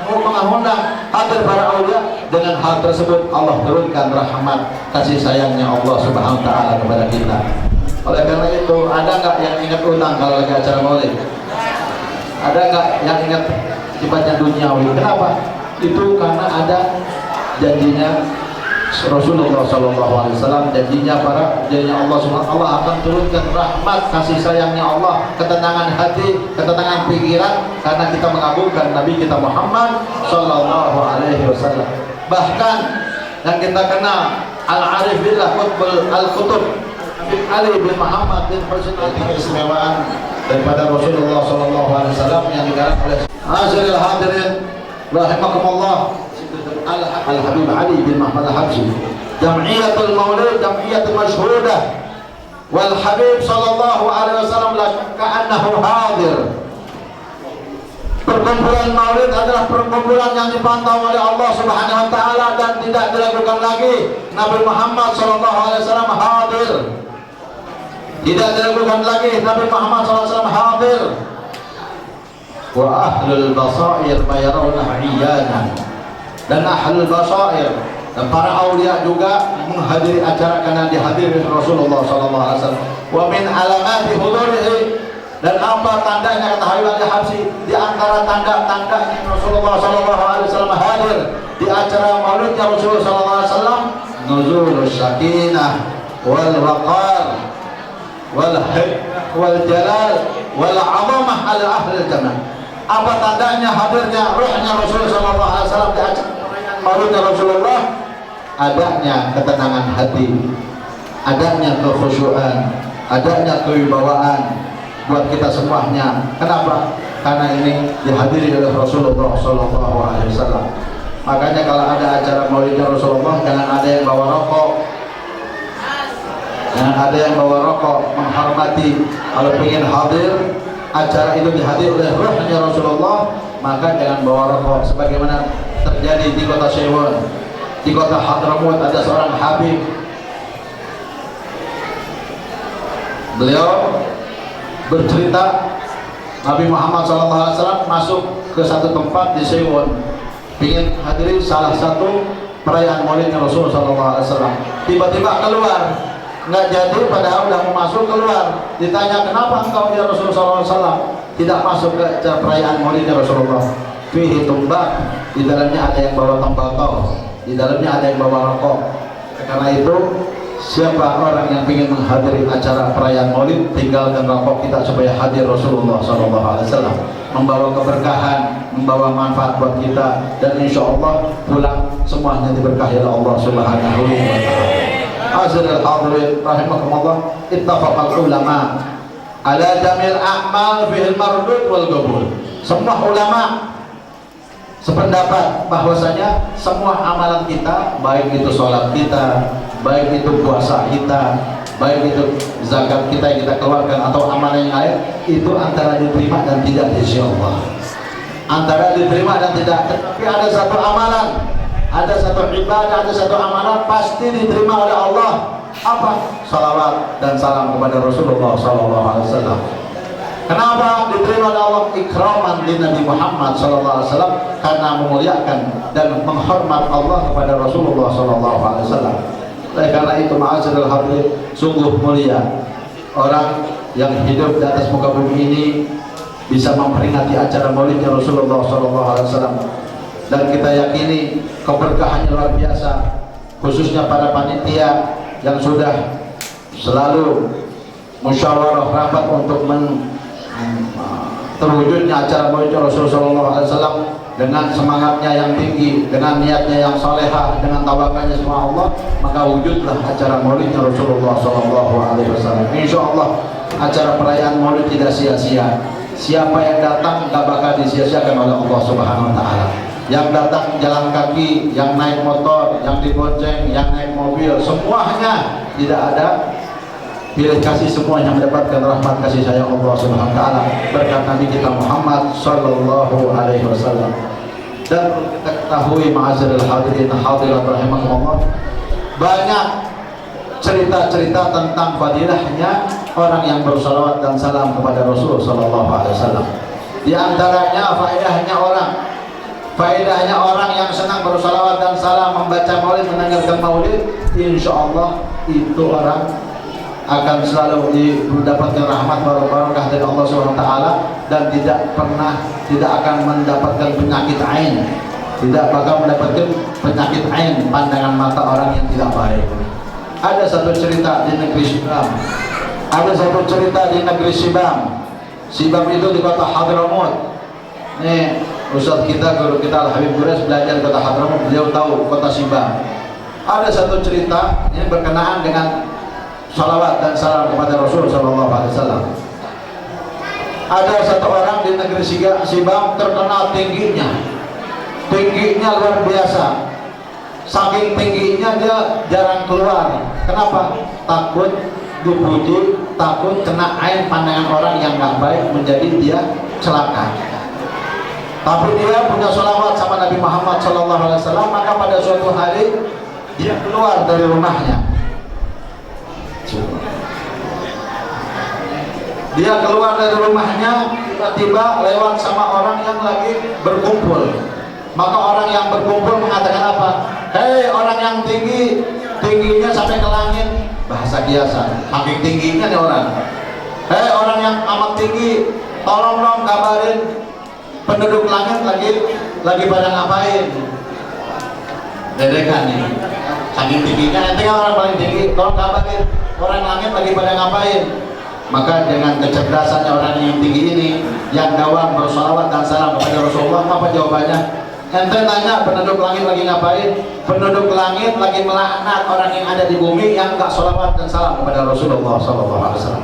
mengundang hadir para aulia, dengan hal tersebut Allah turunkan rahmat kasih sayangnya Allah Subhanahu wa taala kepada kita. Oleh karena itu, ada nggak yang ingat utang kalau lagi acara Maulid? Ada nggak yang ingat sifatnya duniawi? Kenapa? Itu karena ada janjinya Rasulullah SAW, janjinya Allah Subhanahu Allah akan turunkan rahmat kasih sayangnya Allah, ketenangan hati, ketenangan pikiran, karena kita mengagungkan Nabi kita Muhammad SAW. Bahkan yang kita kenal Al-Arif Billah Qutbul Al-Qutub Ali bin Muhammad bin Husain keistimewaan daripada Rasulullah SAW yang digarap oleh Azril Hadirin rahimakumullah, Al-Habib Ali bin Muhammad Al-Habsyi. Jam'iyatul Maulid jam'iyatul masyhudah, wal Habib sallallahu alaihi wasallam la syakka annahu hadir. Perkumpulan Maulid adalah perkumpulan yang dipantau oleh Allah Subhanahu wa taala dan tidak diragukan lagi. Nabi Muhammad sallallahu alaihi wasallam hadir. Tidak diragukan lagi Nabi Muhammad sallallahu alaihi wasallam hadir. Wa ahlul basair bayarawna iyana. Dan ahlul basair dan para aulia juga menghadiri acara karena dihadiri Rasulullah SAW. Wa min alamati hudurihi, dan apa tandanya kata Habib Al-Habsyi, di antara tanda-tandanya Rasulullah SAW hadir di acara maulidnya Rasulullah SAW, nuzulus sakinah wal waqar wal hikmah wal jalal wal azamah ala ahli jannah. Apa tandanya hadirnya rohnya Rasulullah SAW di acara maulidnya Rasulullah? Adanya ketenangan hati, adanya kekhusyuan, adanya kewibawaan buat kita semuanya. Kenapa? Karena ini dihadiri oleh Rasulullah SAW. Makanya kalau ada acara maulidnya Rasulullah, jangan ada yang bawa rokok, jangan ada yang bawa rokok, menghormati. Kalau ingin hadir acara itu dihadiri oleh rohnya Rasulullah, maka jangan bawa rokok. Sebagaimana terjadi di kota Sewon, di kota Hadramut ada seorang Habib. Beliau bercerita Nabi Muhammad SAW masuk ke satu tempat di Sewon, ingin hadiri salah satu perayaan maulidnya Rasulullah SAW. Tiba-tiba keluar, nggak jadi, padahal udah mau masuk, keluar. Ditanya, kenapa engkau ya Rasulullah SAW tidak masuk ke perayaan maulidnya Rasulullah? Fihi tumbak, di dalamnya ada yang bawa tembakau, di dalamnya ada yang bawa rokok. Karena itu, siapa orang yang ingin menghadiri acara perayaan maulid, tinggalkan rokok kita supaya hadir Rasulullah SAW, membawa keberkahan, membawa manfaat buat kita, dan insya Allah pulang semuanya diberkahi oleh Allah Subhanahu wa ta'ala. Azril hadirin rahimakumullah, ittafaqal ulama ala jamil a'mal fil mardud wal qabul. Semua ulama sependapat bahwasanya semua amalan kita, baik itu sholat kita, baik itu puasa kita, baik itu zakat kita yang kita keluarkan, atau amalan yang lain, itu antara diterima dan tidak di sisi Allah. Antara diterima dan tidak. Tapi ada satu amalan, ada satu ibadah, ada satu amalan pasti diterima oleh Allah. Apa? Salawat dan salam kepada Rasulullah SAW. Kenapa diterima oleh Allah? Ikraman di Nabi Muhammad SAW, karena memuliakan dan menghormat Allah kepada Rasulullah SAW. Oleh karena itu, ma'asyiral hadirin, sungguh mulia orang yang hidup di atas muka bumi ini bisa memperingati acara maulidnya Rasulullah SAW. Dan kita yakini keberkahannya luar biasa, khususnya para panitia yang sudah selalu musyawarah rapat untuk terwujudnya acara maulidnya Rasulullah SAW dengan semangatnya yang tinggi, dengan niatnya yang salehah, dengan tawakalnya sama Allah, maka wujudlah acara maulidnya Rasulullah SAW. Insya Allah acara perayaan maulid tidak sia-sia. siapa yang datang gak bakal disia-siakan oleh Allah Subhanahu wa Ta'ala. Yang datang jalan kaki, yang naik motor, yang dibonceng, yang naik mobil, semuanya tidak ada pilih kasih, semuanya mendapatkan rahmat kasih sayang Allah Subhanahu wa Ta'ala berkat Nabi kita Muhammad sallallahu alaihi wasallam. Dan kita ketahui ma'aziril hadirin hadirat rahimakumullah, banyak cerita-cerita tentang fadilahnya orang yang bersalawat dan salam kepada Rasul sallallahu alaihi wasallam. Di antaranya faedahnya orang yang senang bersalawat dan salam, membaca maulid, mendengarkan maulid, insyaallah itu orang akan selalu mendapatkan rahmat barokah dari Allah Subhanahu wa Ta'ala, dan tidak akan mendapatkan penyakit ain, tidak bakal mendapatkan penyakit ain, pandangan mata orang yang tidak baik. Ada satu cerita di negeri Sibam. Sibam itu di kota Hadramut. Nih Ustaz kita, guru kita Al-Habib Gures belajar di kota Hadramut, beliau tahu kota Sibam. Ada satu cerita yang berkenaan dengan salawat dan salam kepada Rasul sallallahu alaihi wasallam. Ada satu orang di negeri Sibam terkenal tingginya luar biasa. Saking tingginya dia jarang keluar. Kenapa? Takut dipuji, takut kena ain pandangan orang yang nggak baik, menjadi dia celaka. Tapi dia punya salawat sama Nabi Muhammad sallallahu alaihi wasallam, maka pada suatu hari dia keluar dari rumahnya. Dia keluar dari rumahnya, tiba-tiba lewat sama orang yang lagi berkumpul. Maka orang yang berkumpul mengatakan apa? Hei orang yang tingginya sampai ke langit, bahasa kiasan, saking tingginya nih orang. Hei orang yang amat tinggi, tolong dong kabarin penduduk langit lagi pada ngapain? Dedekan nih, saking tingginya, ente kan orang paling tinggi, tolong kabarin orang langit lagi pada ngapain. Maka dengan kecerdasannya orang yang tinggi ini, yang dawam bersalawat dan salam kepada Rasulullah, apa jawabannya? Ente tanya penduduk langit lagi ngapain? Penduduk langit lagi melaknat orang yang ada di bumi yang gak salawat dan salam kepada Rasulullah SAW.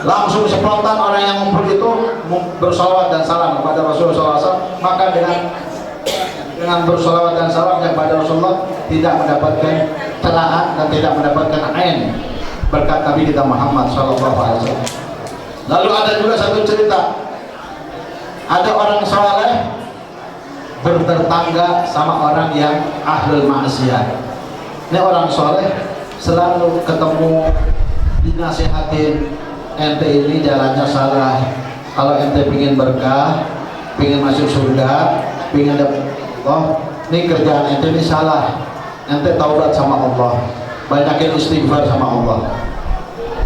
Langsung spontan orang yang ngumpul itu bersalawat dan salam kepada Rasulullah SAW. Maka dengan bersalawat dan salam kepada Rasulullah, tidak mendapatkan celaan dan tidak mendapatkan ain berkat Nabi kita Muhammad SAW. Lalu ada juga satu cerita, ada orang saleh bertetangga sama orang yang ahlul maksiat. Ini orang soleh selalu ketemu, dinasihatin, ente ini jalannya salah, kalau ente pingin berkah, pingin masuk surga, pingin dapat Allah, ini kerjaan ente ini salah, ente taubat sama Allah, banyakin istighfar sama Allah.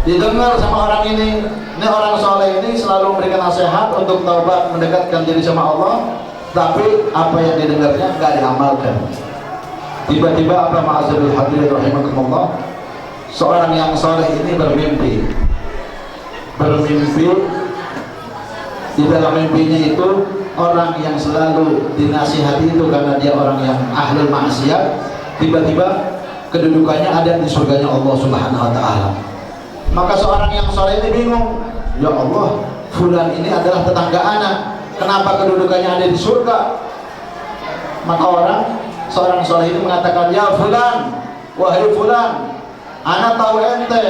Didengar sama orang ini orang soleh ini selalu memberikan nasihat untuk taubat, mendekatkan diri sama Allah. Tapi apa yang didengarnya nggak diamalkan. Tiba-tiba apa ma'azirul hadirin rahimakumullah, seorang yang soleh ini bermimpi. Di dalam mimpinya itu orang yang selalu dinasihati itu karena dia orang yang ahlul maksiat, tiba-tiba kedudukannya ada di surganya Allah Subhanahu wa Ta'ala. Maka seorang yang soleh ini bingung, ya Allah, fulan ini adalah tetangga anak, kenapa kedudukannya ada di surga? Maka seorang soleh itu mengatakan, ya fulan, wahai fulan, anak tahu ente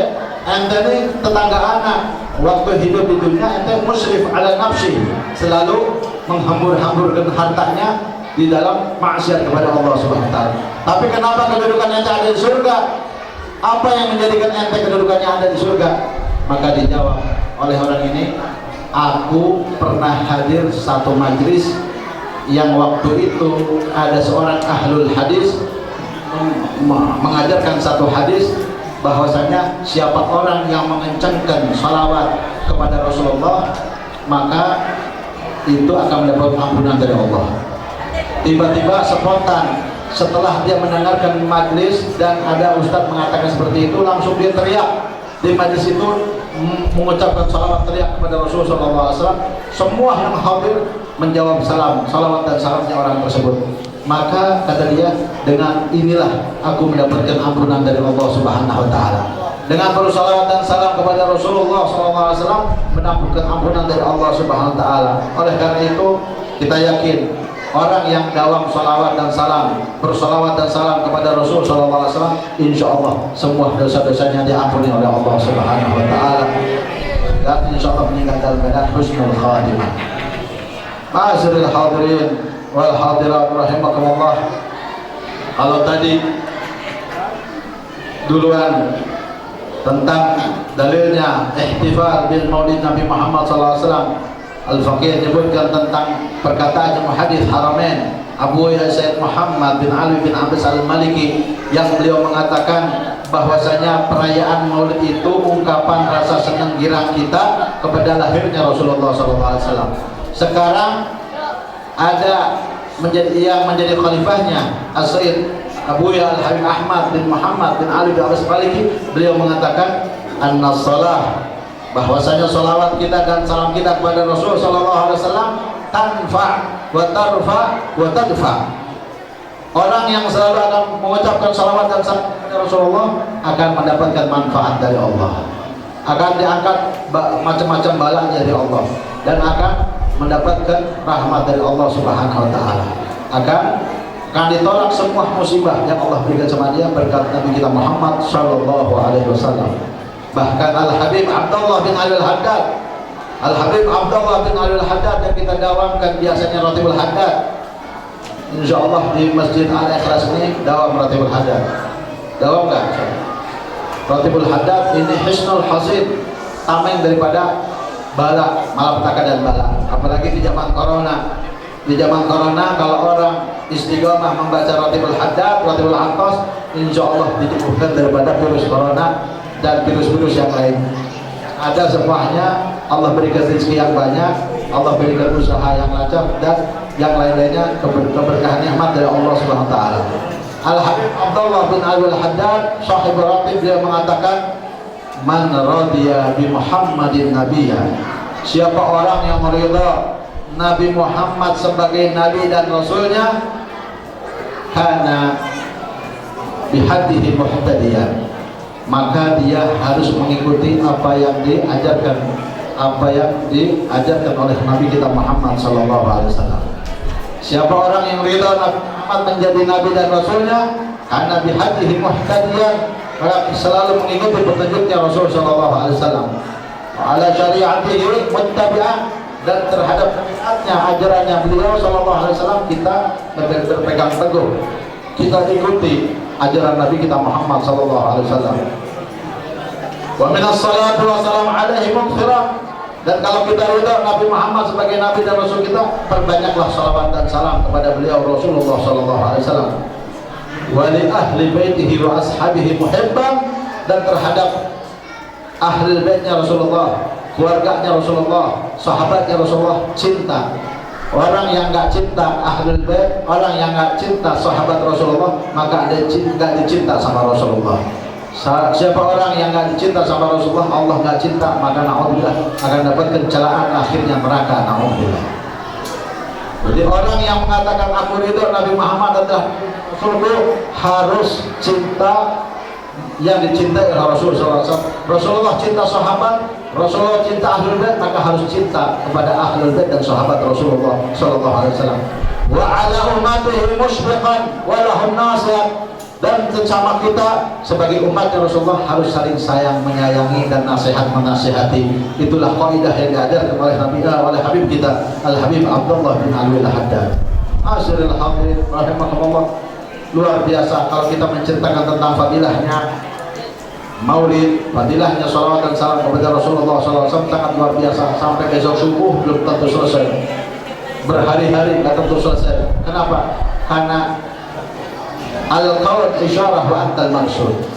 ini tetangga anak, waktu hidup di dunia ente musrif ala nafsi, selalu menghambur-hamburkan hartanya di dalam maksiat kepada Allah Subhanahu wa Ta'ala. Tapi kenapa kedudukan ente ada di surga? Apa yang menjadikan ente kedudukannya ada di surga? Maka dijawab oleh orang ini, aku pernah hadir satu majlis yang waktu itu ada seorang ahlul hadis mengajarkan satu hadis bahwasanya siapa orang yang mengencangkan salawat kepada Rasulullah, maka itu akan mendapat ampunan dari Allah. Tiba-tiba spontan setelah dia mendengarkan majlis dan ada ustadz mengatakan seperti itu, langsung dia teriak di majlis itu, mengucapkan salawat, teriak kepada Rasulullah SAW. Semua yang hadir menjawab salawat dan salamnya orang tersebut. Maka kata dia, dengan inilah aku mendapatkan ampunan dari Allah Subhanahu wa Ta'ala. dengan bersalawat dan salam kepada Rasulullah SAW, mendapatkan ampunan dari Allah Subhanahu wa taala. Oleh karena itu, kita yakin orang yang dawam salawat dan salam, bersalawat dan salam kepada Rasul SAW, insya Allah semua dosa-dosanya diampuni oleh Allah Subhanahu wa taala, dan insya Allah meninggal dalam keadaan husnul khatimah. Ma'asyiral hadirin wal hadirat rahimakumullah. Kalau tadi duluan tentang dalilnya ihtifal bil maulid Nabi Muhammad SAW, Al-Faqih menyebutkan tentang perkataan muhaddits Haramain Abu Sayyid Muhammad bin Ali bin Abbas Al-Maliki, yang beliau mengatakan bahwasanya perayaan maulid itu ungkapan rasa senang girang kita kepada lahirnya Rasulullah SAW. Sekarang ada yang menjadi khalifahnya As-Sayyid Abu Al-Habib Ahmad bin Muhammad bin Ali bin Abbas Maliki, beliau mengatakan an-salah, bahwasanya salawat kita dan salam kita kepada Rasul sallallahu alaihi wasallam tanfa wa tarfa wa tadfa. Orang yang selalu akan mengucapkan salawat dan salam kepada Rasulullah akan mendapatkan manfaat dari Allah, akan diangkat macam-macam bala dari Allah, dan akan mendapatkan rahmat dari Allah Subhanahu wa taala. Akan ditolak semua musibah yang Allah berikan sama dia berkat Nabi kita Muhammad sallallahu alaihi wasallam. Bahkan Al-Habib Abdullah bin Ali Al-Haddad, Al-Habib Abdullah bin Ali Al-Haddad yang kita dawamkan biasanya Ratibul Haddad, insyaallah di Masjid Al-Ikhlas ini dawam Ratibul Haddad. Dawam enggak? Ratibul Haddad ini hisnul hasid, tameng daripada bala, malapetaka dan bala. Apalagi di zaman corona. Di zaman corona kalau orang istiqomah membaca Ratibul Haddad, Ratibul Atas, insyaallah dijauhkan daripada virus corona dan virus-virus yang lain. Ada semuanya, Allah berikan rezeki yang banyak, Allah berikan usaha yang lancar, dan yang lain-lainnya keberkahan nikmat dari Allah Subhanahu wa taala. Al-Habib Abdullah bin Ali Al-Haddad sahib ratib, dia mengatakan man radiya bi Muhammadin nabiyya, siapa orang yang meridha Nabi Muhammad sebagai Nabi dan Rasulnya, kana bihadihi muhtadiyan, maka dia harus mengikuti apa yang diajarkan oleh Nabi kita Muhammad sallallahu alaihi wasallam. Siapa orang yang ridha Nabi Muhammad menjadi Nabi dan Rasulnya, kana bihadihi muhtadiyan, maka selalu mengikuti petunjuknya Rasul sallallahu alaihi wasallam. Ala syari'atihi muttabi'an, dan terhadap syariatnya, ajarannya beliau sallallahu alaihi wasallam kita berpegang teguh, kita ikuti ajaran Nabi kita Muhammad sallallahu alaihi wasallam. Wa minas salatu wassalam alaihi mukthira, dan kalau kita ridha Nabi Muhammad sebagai Nabi dan Rasul kita, perbanyaklah salawat dan salam kepada beliau Rasulullah sallallahu alaihi wasallam. Wa li ahli baitihi wa ashabihi muhibban, dan terhadap ahli baitnya Rasulullah, keluarganya Rasulullah, sahabatnya Rasulullah, cinta. Orang yang enggak cinta ahlul bait, orang yang enggak cinta sahabat Rasulullah, maka dia enggak dicinta sama Rasulullah. Siapa orang yang enggak dicinta sama Rasulullah, Allah enggak cinta, maka naudzubillah akan dapat celaan akhirnya neraka, naudzubillah. Jadi orang yang mengatakan aku ridho Nabi Muhammad adalah Rasulullah, harus cinta yang dicintai oleh Rasulullah SAW. Rasulullah cinta sahabat, Rasulullah cinta ahlul bait, maka harus cinta kepada ahlul bait dan sahabat Rasulullah SAW. Wa ala ummatihi musyfiqan wa lahum nasihat, dan sesama kita sebagai umat Rasulullah harus saling sayang, menyayangi, dan nasihat menasihati. Itulah kaidah yang diajarkan oleh Nabi, oleh Habib kita Al-Habib Abdullah bin Ali Al-Haddad. Asyrul hadirin rahimakumullah. Luar biasa kalau kita menceritakan tentang fadilahnya maulid, fadilahnya salawat dan salam kepada Rasulullah SAW, sangat luar biasa. Sampai besok subuh belum tentu selesai, berhari-hari tidak tentu selesai. Kenapa? Karena al-qaul isyarah wa antal maksud.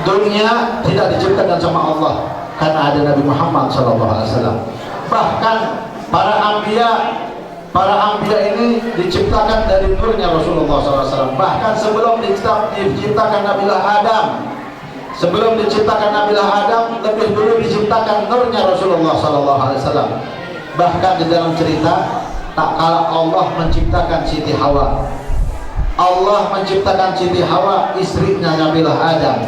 Dunia tidak diciptakan sama Allah karena ada Nabi Muhammad SAW. Bahkan para anbiya ini diciptakan dari nurnya Rasulullah SAW. Bahkan sebelum diciptakan Nabilah Adam, sebelum diciptakan Nabilah Adam, lebih dulu diciptakan nurnya Rasulullah SAW. Bahkan di dalam cerita, tak kala Allah menciptakan Siti Hawa, Allah menciptakan Siti Hawa, istrinya Nabilah Adam.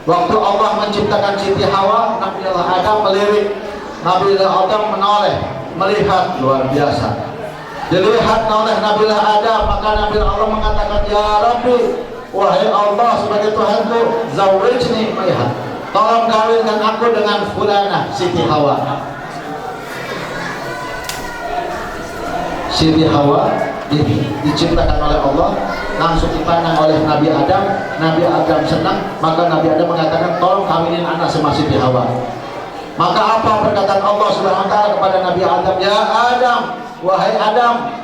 Waktu Allah menciptakan Siti Hawa, Nabi Allah Adam melirik, Nabi Allah Adam menoleh, melihat, luar biasa. Dilihat oleh Nabi Allah Adam, maka Nabi Allah mengatakan, ya Rabbi, wahai Allah sebagai Tuhanku, zawwijni maiha, tolong kawinkan aku dengan fulanah Siti Hawa. Siti Hawa diciptakan oleh Allah, langsung dipandang oleh Nabi Adam. Nabi Adam senang, maka Nabi Adam mengatakan, tolong kawinin anak sama Siti Hawa. Maka apa perkataan Allah Subhanahu wa taala kepada Nabi Adam? Ya Adam, wahai Adam,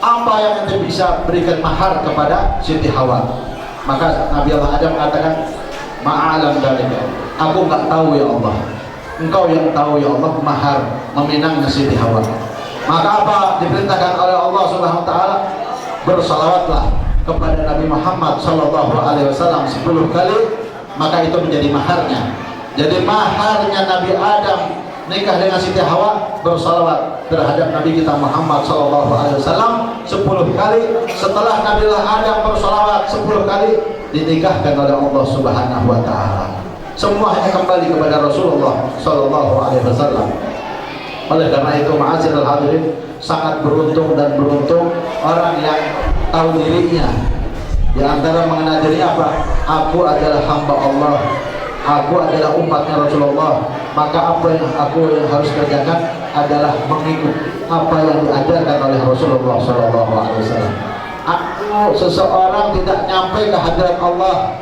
apa yang anda bisa berikan mahar kepada Siti Hawa? Maka Nabi Allah Adam mengatakan, ma'alam dalika, aku nggak tahu ya Allah, engkau yang tahu ya Allah mahar meminangnya Siti Hawa. Maka apa diperintahkan oleh Allah Subhanahu wa taala? Bersalawatlah kepada Nabi Muhammad sallallahu alaihi wasallam 10 kali, maka itu menjadi maharnya. Jadi maharnya Nabi Adam nikah dengan Siti Hawa, bersalawat terhadap Nabi kita Muhammad sallallahu alaihi wasallam 10 kali. Setelah Nabi Adam bersalawat 10 kali, dinikahkan oleh Allah Subhanahu wa taala. Semuanya kembali kepada Rasulullah sallallahu alaihi wasallam. Oleh karena itu, ma'asyiral hadirin, sangat beruntung dan beruntung orang yang tahu dirinya. Di antara mengenal dirinya apa? Aku adalah hamba Allah, aku adalah umatnya Rasulullah. Maka apa yang aku harus kerjakan adalah mengikut apa yang diajarkan oleh Rasulullah SAW. Aku seseorang tidak nyampe ke hadirat Allah,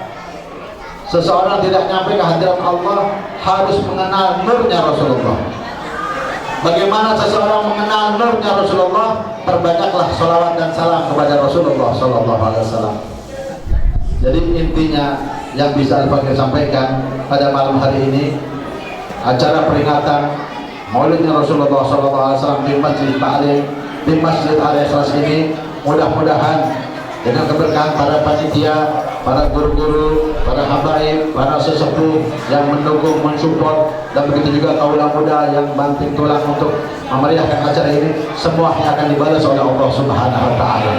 seseorang tidak nyampe ke hadirat Allah harus mengenal nurnya Rasulullah. Bagaimana seseorang mengenal nurnya Rasulullah? Perbanyaklah sholawat dan salam kepada Rasulullah SAW. Jadi intinya yang bisa Al-Fakir sampaikan pada malam hari ini, acara peringatan Maulidnya Rasulullah SAW di Masjid Ta'lim, di Masjid Al-Ikhlas ini, mudah-mudahan dengan keberkahan para panitia, para guru-guru, para habaib, para sesepuh yang mendukung, mensupport, dan begitu juga kaulah muda yang banting tulang untuk memeriahkan acara ini, semuanya akan dibalas oleh Allah Subhanahu wa taala.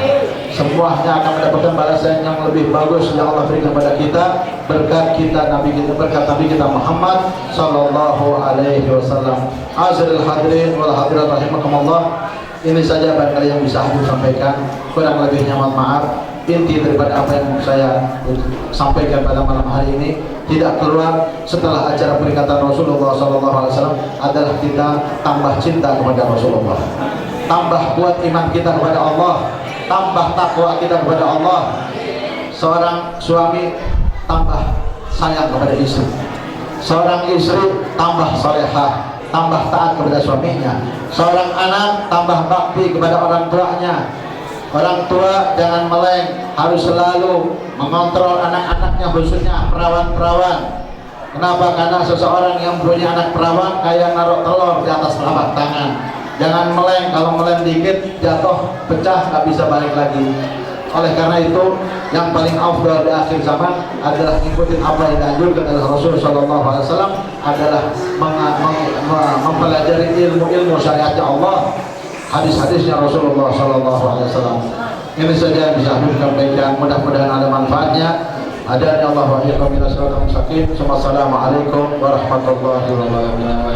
Semuanya akan mendapatkan balasan yang lebih bagus yang Allah berikan kepada kita berkat Nabi kita Muhammad sallallahu alaihi wasallam. Azril hadirin wal hadirat rahimakumullah. Ini saja barangkali yang bisa aku sampaikan, kurang lebihnya mohon maaf. Inti daripada apa yang saya sampaikan pada malam hari ini tidak keluar setelah acara peringatan Rasulullah SAW adalah kita tambah cinta kepada Rasulullah, tambah kuat iman kita kepada Allah, tambah takwa kita kepada Allah. Seorang suami tambah sayang kepada istri, seorang istri tambah salehah, tambah taat kepada suaminya, seorang anak tambah bakti kepada orang tuanya. Orang tua jangan meleng, harus selalu mengontrol anak-anaknya, khususnya perawan-perawan. Kenapa? Karena seseorang yang punya anak perawan kayak naruh telur di atas telapak tangan. Jangan meleng, kalau meleng dikit jatuh, pecah, nggak bisa balik lagi. Oleh karena itu, yang paling afdal di akhir zaman adalah ikutin apa yang dianjurkan oleh Rasulullah SAW, adalah mempelajari ilmu-ilmu syariatnya Allah, hadis-hadisnya Rasulullah SAW. Ini saja yang bisa kami sampaikan. Mudah-mudahan ada manfaatnya. Adanya Allah wa iyyakum ila siratal mustaqim. Wassalamualaikum warahmatullahi wabarakatuh.